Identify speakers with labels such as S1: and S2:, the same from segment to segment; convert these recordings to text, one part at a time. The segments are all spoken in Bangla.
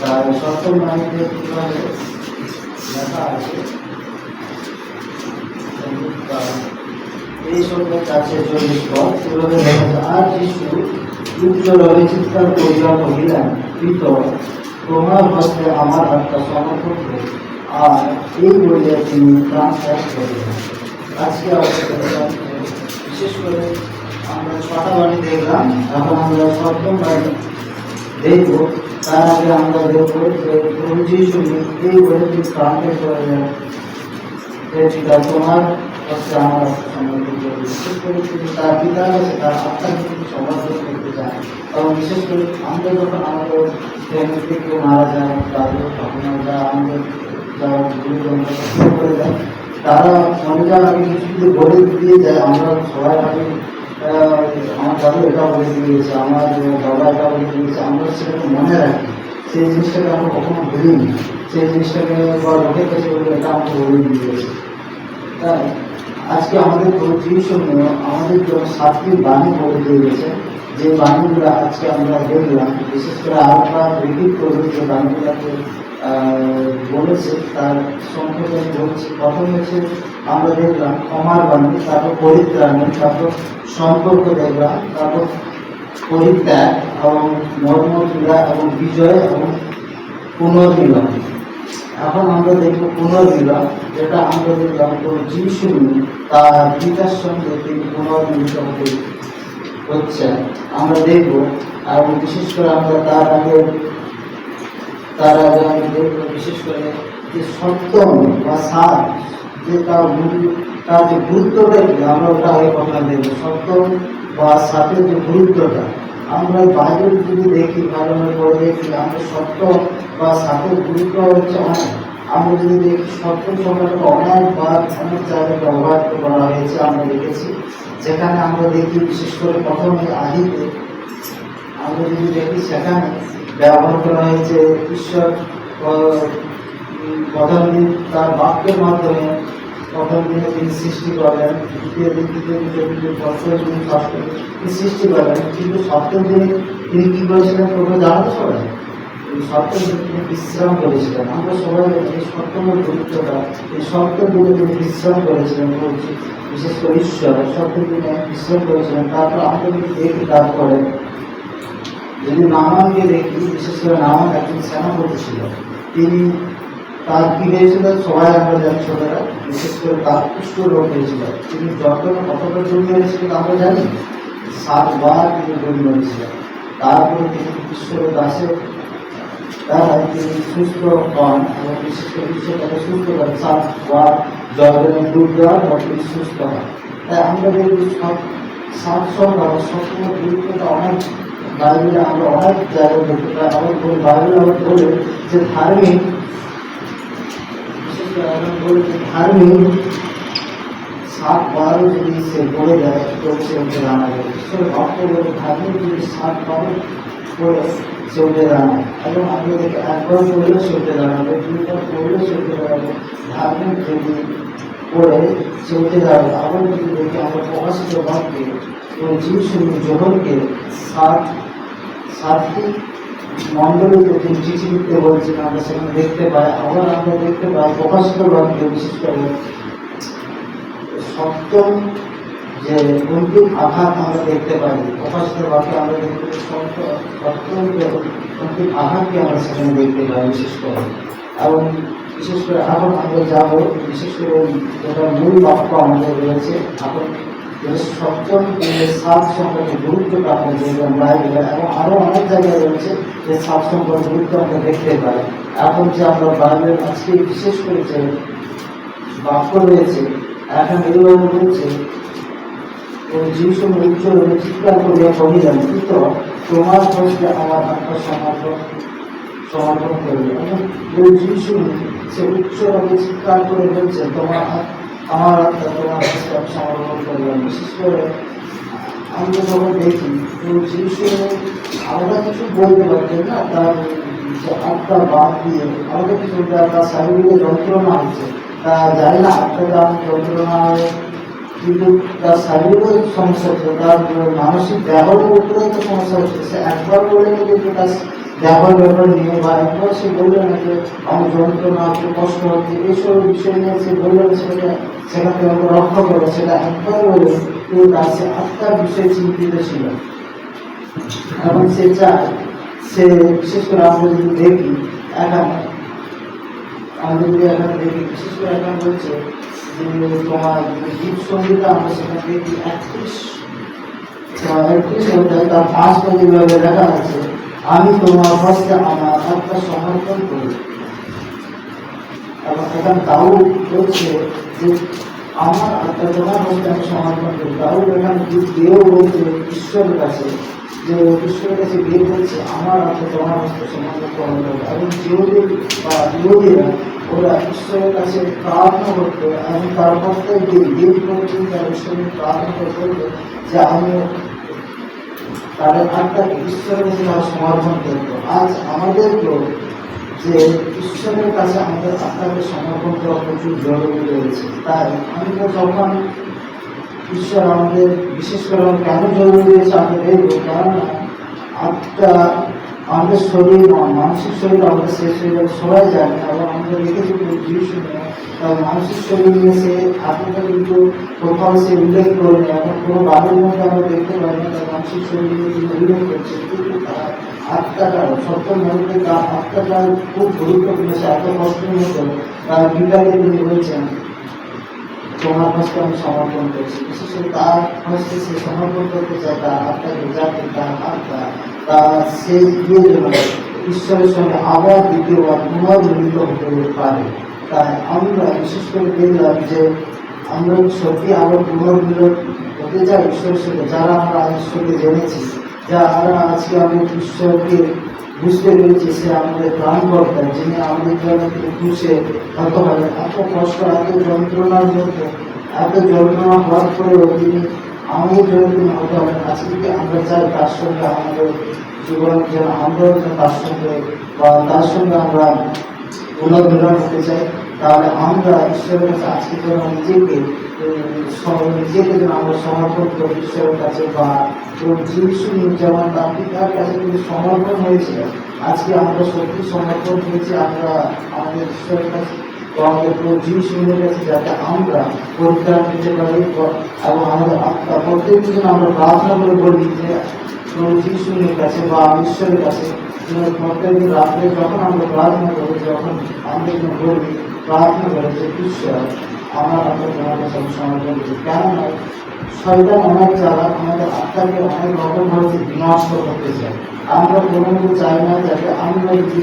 S1: তার সপ্তম বাণীতে কীভাবে লেখা আছে, এই সঙ্গে কাছে 40 পদ কীভাবে লেখা আছে। আর যিশু উচ্চভাবে চিৎকার করিয়া কহিলেন, পিতা, তোমার হস্তে আমার আত্মা সমর্পণ করি। আর এই বলিয়া তিনি প্রাণ ত্যাগ করিলেন। আজকে বিশেষ করে আমরা 6টা বাণী দেখলাম, এখন আমরা সপ্তম বাণী দেখব। তার আগে আমরা দেখব যে প্রভু যিশু এই বলে তিনি প্রাণ ত্যাগ করিলেন, পিতা তোমার হচ্ছে আমার সমর্পণ করি। বিশেষ করে তিনি তার পিতার কাছে তার আত্মাকে তিনি সমর্পণ করতে চান। এবং বিশেষ করে আমরা যখন আমাদের ফ্যামিলিতে কেউ মারা যায়, তাদের তখন আমরা আমাদের যারা গুরুজন শুরু করে দেয়, তারা মনে যাওয়ার আগে কিছু যদি বলে দিয়ে যায়, আমরা সবাই ভাবি আমার দাদু এটা বলে দিয়েছে, আমার বাবা এটা বলে দিয়েছে, আমরা সেটাকে মনে রাখি। সেই জিনিসটাকে আমরা কখনো ভুলিনি, সেই জিনিসটাকে বা লোকের কাছে বলে এটা আমাকে বলে দিয়েছে। তাই আজকে আমাদের যিশু আমাদের জন্য 7টি বাণী বলে দিয়ে গেছে, যে বাণীগুলো আজকে আমরা দেখলাম। বিশেষ করে আরেকবার রিপিট করবো যে বাণীগুলোকে বলেছে, তার সম্পর্কে আমি বলছি। প্রথম হচ্ছে আমরা দেখলাম ক্ষমার বাণী, তারপর পরিত্রাণী, তারপর সম্পর্ক দেখলাম, তারপর পরিত্যাগ এবং মর্মপীড়া এবং বিজয় এবং পুনর্মিলন। এখন আমরা দেখব পুনর্মিলন, যেটা আমরা দেখলাম যিশু তার পিতার সঙ্গে তিনি পুনর্মিলিত হচ্ছে আমরা দেখব। এবং বিশেষ করে আমরা তার আগে আমি দেখব বিশেষ করে যে সপ্তম বা 7 যে তার যে গুরুত্বটা কি, আমরা ওটা আগে প্রথমে দেখব। সপ্তম বা 7-এর যে গুরুত্বটা, আমরা বাইবেল যদি দেখি, ভালো করে দেখি, আমরা সপ্তম বা 7-এর গুরুত্ব হচ্ছে অনেক। আমরা যদি দেখি সপ্তম সংখ্যাটা অনেকবার অনেক জায়গায় ব্যবহার করা হয়েছে, আমরা দেখেছি। যেখানে আমরা দেখি বিশেষ করে প্রথমে আদিতে আমরা যদি দেখি, সেখানে ব্যবহার করা হয়েছে ঈশ্বর প্রথম দিন তার বাক্যের মাধ্যমে প্রথম দিনে তিনি সৃষ্টি করলেন, দ্বিতীয় দিন পঞ্চম দিন ষষ্ঠ দিন তিনি সৃষ্টি করলেন। কিন্তু সপ্তম দিনে তিনি কী করেছিলেন প্রভু জানাতে সবাই? সপ্তম দিনে তিনি বিশ্রাম করেছিলেন। আমরা সবাই এই সপ্তমের গুরুত্বটা, এই সপ্তম দিনে তিনি বিশ্রাম করেছিলেন। বিশেষ করে ঈশ্বর সপ্তম দিনে বিশ্রাম করেছিলেন। তারপর আমরা যদি দেখি, তারপরে যদি নামানকে দেখি, বিশেষ করে নামান একজন সেনাপতি ছিল। তিনি তার কি হয়েছিল সবাই আমরা জানি, ছোটরা বিশেষ করে তার কুষ্ঠ রোগ হয়েছিল। তিনি যখন কতটা জমি হয়েছিলেন আমরা জানি, 7 বার তিনি জমি হয়েছিলেন। তারপরে তিনি ঈশ্বরের দাসে দ্বারা তিনি সুস্থ হন এবং বিশেষ করে ঈশ্বর তাকে সুস্থ করেন। 7 বার জর্দানে ডুব দেওয়ার পর তিনি সুস্থ হন। তাই আমরা দেখি 7 সংখ্যা সবসময় গুরুত্বটা অনেক বাইবেলে আমরা অনেক জায়গায় দেখতে পাই। আমার বাইবেলে আমরা বলে যে ধার্মিক, বিশেষ করে আমরা বলি যে ধার্মিক 7 বারও যদি সে বলে দেয় তো সে উঠে দাঁড়াবে। ঈশ্বরের ভক্ত বলে ধার্মিক যদি 7 বারও করে সে উঠে দাঁড়ায়। এবং আমরা দেখি একবার পড়লেও সে উঠে দাঁড়াবে, 2বার পড়লেও সে উঠে দাঁড়াবে। ধার্মিক যদি পড়ে সে উঠে দাঁড়াবে। আবার যদি দেখি আমরা প্রকাশিত বাক্যে যিশু যোহনকে 7টি মণ্ডলীতে তিনি চিঠি লিখতে বলছেন, আমরা সেখানে দেখতে পাই। আবার আমরা দেখতে পাই প্রকাশিত বাক্যে বিশেষ করে সপ্তম যে অন্তিম আঘাত আমরা দেখতে পাই। প্রকাশিত বাক্যে আমরা দেখতে পাই সপ্তম যে অন্তিম আঘাতকে আমরা সেখানে দেখতে পাই বিশেষ করে। এবং বিশেষ করে এখন আমরা যাব বিশেষ করে যেটা মূল বাক্য আমাদের রয়েছে, এখন সপ্তম 7 সংখ্যার গুরুত্বটা আমরা দেখলাম বাইবেলে। এবং আরও অনেক জায়গায় রয়েছে যে 7 সংখ্যার গুরুত্ব আমরা দেখতে পাই। এখন যে আমরা বাইবেল আজকে বিশেষ করে যে বাক্য রয়েছে, এখন এইভাবে বলছে যিশু উচ্চ চিৎকার করিয়া কহিলেন, পিতা তোমার হস্তে আমার আত্মা সমর্পণ করিল। এবং যিশু সে উচ্চভাবে চিৎকার করে বলছে, আমার আত্মা তোমার হস্তে সমর্পণ করিলাম। বিশেষ করে আমরা যখন দেখি যিশু আলাদা কিছু বলতে পারছেন না, তার যে আত্মা বাদ দিয়ে আলাদা কিছু তার শারীরিক যন্ত্রণা হচ্ছে, তা জানি না আত্মা তার যন্ত্রণা হয়, কিন্তু তার শারীরিক সমস্যা হচ্ছে, তার মানসিক ব্যবহারের উপরে একটা সমস্যা হচ্ছে। সে একবার বলে কিন্তু তার দেখার ব্যাপার নিয়ে, বা একবার সে বললো না যে আমার যন্ত্রণা হচ্ছে, কষ্ট হচ্ছে, এইসব বিষয় নিয়ে সে বললো সেখান থেকে আমাকে রক্ষা করবে, সেটা একবার বলে কিন্তু তার সে আত্মার বিষয়ে চিন্তিত ছিল। এবং সে চায়, সে বিশেষ করে আমরা যদি দেখি এখানে, আমরা যদি এখানে দেখি বিশেষ করে এখানে বলছে যে তোমার গীত সঙ্গীতা আমরা সেখানে দেখি 31 অধ্যায় তার 5 পদে লেখা আছে, আমি তোমার হস্তে আমার আত্মা সমর্পণ করি। এবং এখানে দাউদ বলছে যে আমার আত্মা তোমার হস্তে আমি সমর্পণ করি। দাউদ এখানে গিয়েও বলছে ঈশ্বরের কাছে, যে ঈশ্বরের কাছে গিয়ে বলছে আমার আত্মা তোমার হস্তে সমর্পণ করবে। এবং ইহুদিরা ওরা ঈশ্বরের কাছে প্রার্থনা করতো এবং তার হস্তে গিয়ে করছেন, তার ঈশ্বরের প্রার্থনা করতো যে আমি তাদের আত্মাকে ঈশ্বরের কাছে তারা সমর্পণ করতো। আজ আমাদেরকেও যে ঈশ্বরের কাছে আমাদের আত্মাকে সমর্পণ করা প্রচুর জরুরি রয়েছে। তাই আমরা যখন ঈশ্বর আমাদের বিশেষ করে কেন জরুরি রয়েছে আমরা দেখবো, কেননা আত্মা আমাদের শরীর মানসিক শরীর আমাদের শেষ হয়ে যাবে সবাই জানে। এবং আমরা দেখেছি যিশু মানসিক শরীর নিয়ে সে আত্মাটা কিন্তু কোথাও সে উল্লেখ করেনি, এবং কোনো বাদের মধ্যে আমরা দেখতে পাই না তার মানসিক শরীর নিয়ে কিন্তু উল্লেখ করছে। কিন্তু তার আত্মাটা সত্য মধ্যে তার আত্মাটা খুব গুরুত্বপূর্ণ। সে এত কষ্টের মতো তার বিকালে তিনি বলছেন তোমার হস্তে আমি সমর্পণ করছি। বিশেষ করে তার হস্তে সে সমর্পণ করতে চায় তার আত্মাকে, যাতে তার আত্মা তার সে গিয়ে যেন ঈশ্বরের সঙ্গে আবার দ্বিতীয়বার পুনর্মিলিত হতে পারে। তাই আমরা বিশেষ করে দেখলাম যে আমরা সত্যি আবার পুনর্মিলন হতে চাই ঈশ্বরের সঙ্গে, যারা আমরা ঈশ্বরকে জেনেছি, যারা আজকে আমি ঈশ্বরকে বুঝতে পেরেছি সে আমাদের প্রাণকর্তা, যিনি আমাদের জন্য খুশে হতে হবে। এত কষ্ট, এত যন্ত্রণার মধ্যে, এত যন্ত্রণা হওয়ার পরেও তিনি আমাদের জন্য তিনি হতে হবে। আজকে আমরা চাই তার সঙ্গে আমাদের জীবন যেন আমরাও তার সঙ্গে বা তার সঙ্গে আমরা পুনর্মিলন হতে চাই। তাহলে আমরা ঈশ্বরের কাছে আজকে যেন নিজেকে যেন আমরা সমর্পণ করি ঈশ্বরের কাছে, বা যিশু যেমন তার পিতার কাছে কিন্তু সমর্পণ হয়েছিল, আজকে আমরা সত্যি সমর্পণ হয়েছি আমরা আমাদের ঈশ্বরের কাছে, তো আমাদের যিশুর কাছে, যাতে আমরা পরিত্রাণ পেতে পারি। এবং আমাদের আত্মা প্রত্যেকদিন আমরা প্রার্থনা করে বলি যে যিশুর কাছে বা ঈশ্বরের কাছে প্রত্যেকদিন রাত্রে যখন আমরা প্রার্থনা করি, যখন আমরা বলি প্রার্থনা করে যে ঈশ্বর আমার আত্মা তোমার কাছে সমর্পণ করছি। কেননা শয়তান অনেক চালাক, আমাদের আত্মাকে অনেক রকমভাবে বিনষ্ট করতে চায়। আমরা কোনো চাই না যাতে আমরা যদি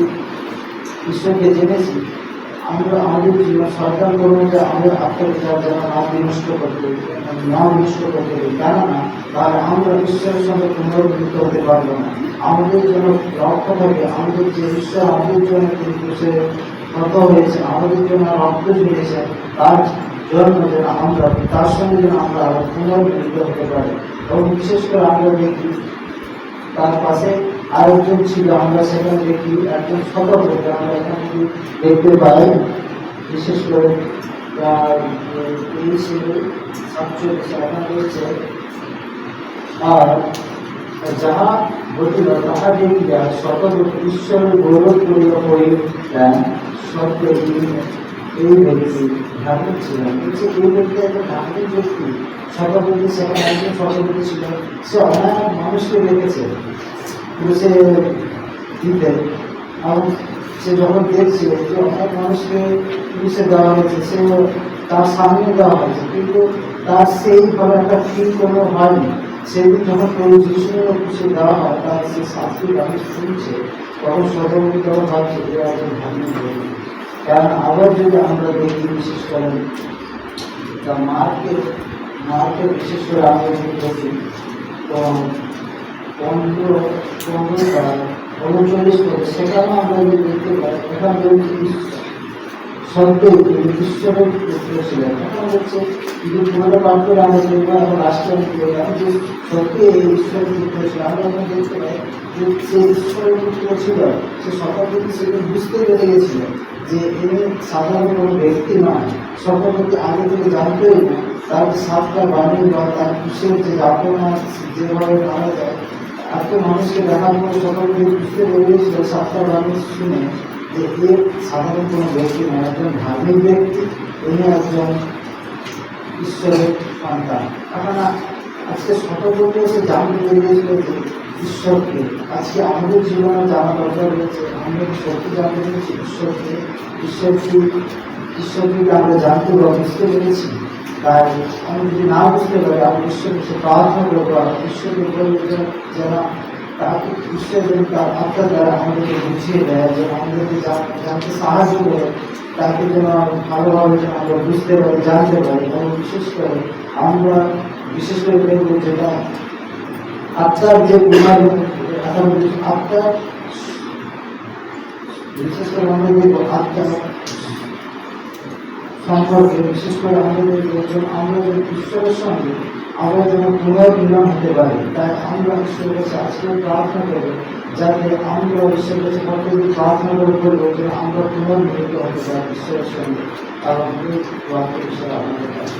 S1: ঈশ্বরকে জেনেছি, আমরা আমাদের জীবন সরকার করবো যে আমাদের আত্মাকে যেন না বিনষ্ট করতে পারি। কেননা তাহলে আমরা ঈশ্বরের সঙ্গে পুনর্মিলিত হতে পারবো না। আমাদের জন্য রক্ত থাকে, আমাদের যে ঈশ্বর আমাদের জন্য কিন্তু সে কত হয়েছে, আমাদের জন্য রক্ত ঝুলিয়েছে, তার জন্য যেন আমরা তার সঙ্গে যেন আমরা পুনর্মিলিত হতে পারি। এবং বিশেষ করে আমরা দেখি তার পাশে আরেকজন ছিল, আমরা সেখানে দেখি একজন শতব্রত, আমরা এখানে দেখতে পাই। বিশেষ করে আর যাহা ঘটিল তাহা দেখিয়া শতব্রত ঈশ্বরের গৌরব করিয়া পড়িলেন। সত্যি এই ব্যক্তি ধার্মিক ছিলেন। এই ব্যক্তি একটা ধার্মিক ব্যক্তি। শতব্রতী সেখানে একজন শতব্রতী ছিল, সে অনেক মানুষকে দেখেছে সে দিতে, এবং সে যখন দেখছে যে অনেক মানুষকে পুলিশে দেওয়া হয়েছে, সে তার সামনে দেওয়া হয়েছে, কিন্তু তার সেইভাবে একটা ফিল কোনো হয়নি। সেদিন যখন যিশুর পুলিশে দেওয়া হয়, তার সে শাস্তি আমি শুনছে, তখন শতব্রতী তখন ভাবছে যে একজন ধার্মিক ব্যক্তি। কারণ আবার যদি আমরা দেখি বিশেষ করে মার্কে বিশেষ করে আমরা যদি দেখি তো 15-39 করে সেখানেও আমরা যদি দেখতে পাই, এখানে সত্যি ঈশ্বরের পুত্র ছিলেন। এখন হচ্ছে যদি পুরোটা পাঠ করে আমরা দেখবো, এখন লাস্টে আমি যে সত্যি এই ঈশ্বরের পুত্র ছিল, আমরা এখন দেখতে পাই যে সে ঈশ্বরের পুত্র ছিল, সে শতাব্দী সেটা বুঝতে পেরে গেছিল যে ইনি সাধারণ কোনো ব্যক্তি নয়। শতাব্দী আগে থেকে জানতেই না তার 7টা বাণী বা তার খুশের যে যাপনা যেভাবে মারা যায়, এত মানুষকে দেখার পর সকলকে বুঝতে পেরেছিল সাতটা বাণী শুনে যে এর সাধারণ কোনো ব্যক্তি নয়, একজন ধার্মিক ব্যক্তি, ইনি একজন ঈশ্বরের সন্তান। কেননা আজকে সকলকে এসে জানতে পেরেছিল যে ঈশ্বরকে। আজকে আমাদের জীবনে জানা দরকার রয়েছে, আমরা সত্যি জানতে পেরেছি ঈশ্বরকে। ঈশ্বরকে আমরা জানতে বা বুঝতে পেরেছি। তাই আমি যদি না বুঝতে পারি, আমি ঈশ্বরের কাছে প্রার্থনা করবো, ঈশ্বরকে বলবো যেন তাকে ঈশ্বর যেন তার আত্মার দ্বারা আমাদেরকে বুঝিয়ে দেয়, যেন আমাদেরকে জানতে সাহায্য করে, তাকে যেন ভালোভাবে যেন আমরা বুঝতে পারি, জানতে পারি। এবং বিশেষ করে দেখবো যেটা আত্মার যে গুণার এখন আত্মার বিশেষ করে আমরা দেখবো আত্মার সম্পর্কে, বিশেষ করে আমাদের আমরা যেন ঈশ্বরের সঙ্গে আমরা যেন পুনর্মিলন হতে পারি। তাই আমরা ঈশ্বরের কাছে আজকে প্রার্থনা করবো, যাতে আমরা ঈশ্বরের কাছে প্রত্যেকদিন প্রার্থনা করে করবো যে আমরা পুনর্মিলিত হতে পারি ঈশ্বরের সঙ্গে। কারণ এই বাক্য ঈশ্বর আমাদের কাছে।